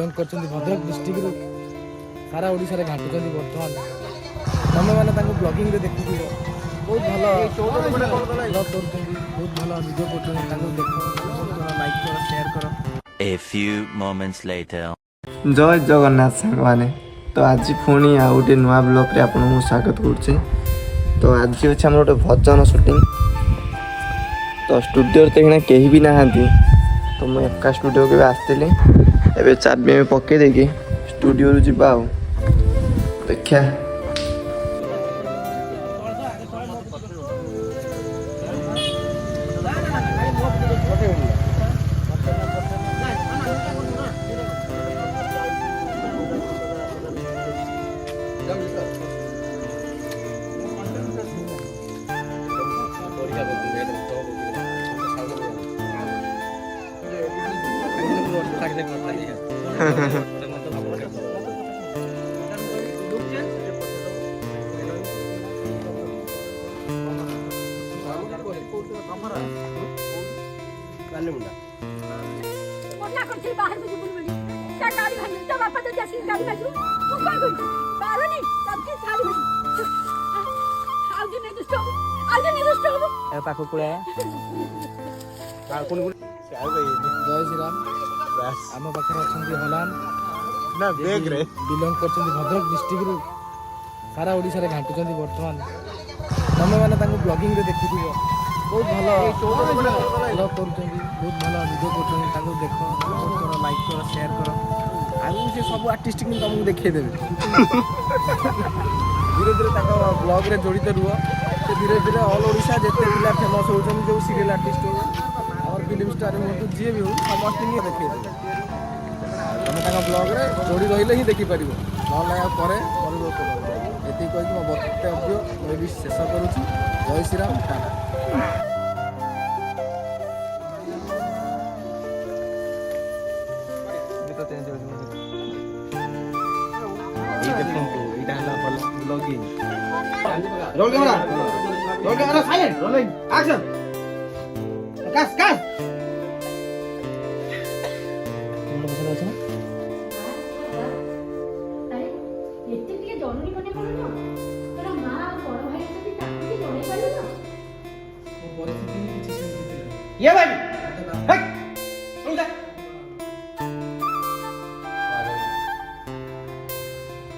Bhadrak district सारा ओडिशा रे घाटुचंदी बर्तमान तमे माने तांको ब्लॉगिंग रे देखु बहुत भलो ब्लॉग करछंदी बहुत भलो वीडियो करछंदी तांको देखो लाइक करो शेयर करो। A few moments later जय जगन्नाथ सांग माने तो आज पुणी आ गोटे नुआ ब्लॉग रे आपन स्वागत करछे। तो आज अछि हमर गोटे भजन शूटिंग तो स्टूडियो रे देखना केही भी नाहांती तो मैं एका स्टूडियो के आसथिले एबे चाबी में पके देकी स्टूडियो रे जिबा आ देखा जय श्री राम आम पाखे अच्छा हलान बिलंग कर भद्रक डिस्ट्रिक्ट रु सारा ओडिशा रे घाटुचंदी बर्तमान तमे माने तांको ब्लॉगिंग रे देखु बहुत भलो ब्लॉग करछंदी बहुत भलो वीडियो करछंदी तांको देखो लाइक करो शेयर करो आगु से सब आर्टिस्ट कि तुमको देखै देबे धीरे धीरे तांको ब्लॉग रे जोड़ित रुओ से धीरे धीरे ऑल ओडिशा जेते पिला फेमस होछन जो सीरियल आर्टिस्ट हो और फिल्म स्टार हो जे भी हो समस्त नि देखै देबे तमे तांको ब्लॉग रे जोड़ी रहिले ही देखि परिबो न लाया परे एति कहि कि म वक्तव्य मैं भी शेष करूची। जय श्री राम टाटा। तो चेंज हो ये देखो एटा हला blogging roll camera silent rolling action कास कास तुम लोग बसना है ये भाई हट सुन जा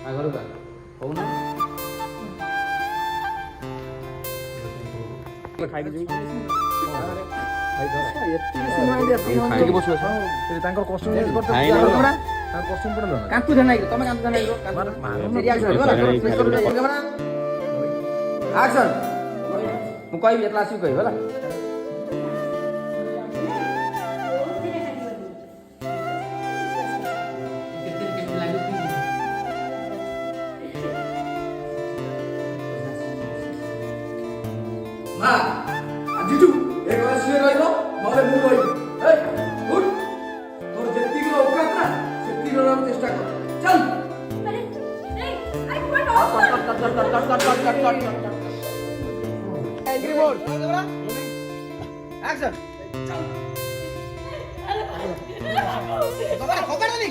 आगर का हो ना खाइ के भाई एत्ती समय दे खाइ के बसो से तांकर कॉस्ट्यूम चेंज करते पड़ा तार कॉस्ट्यूम पड़ा कांतु देना तमे कांतु देना कैमरा एक्शन मु कहबी एतला आसी कहबी होला मा आजिटू एक वर्ष रहिबो नले मु रहिबी ए उठ तोर जेत्ती को औकात ना सेत्ती रहब चेष्टा कर चल अरे ए आई कट एंग्री मोड एक्शन चल अरे खबर नहीं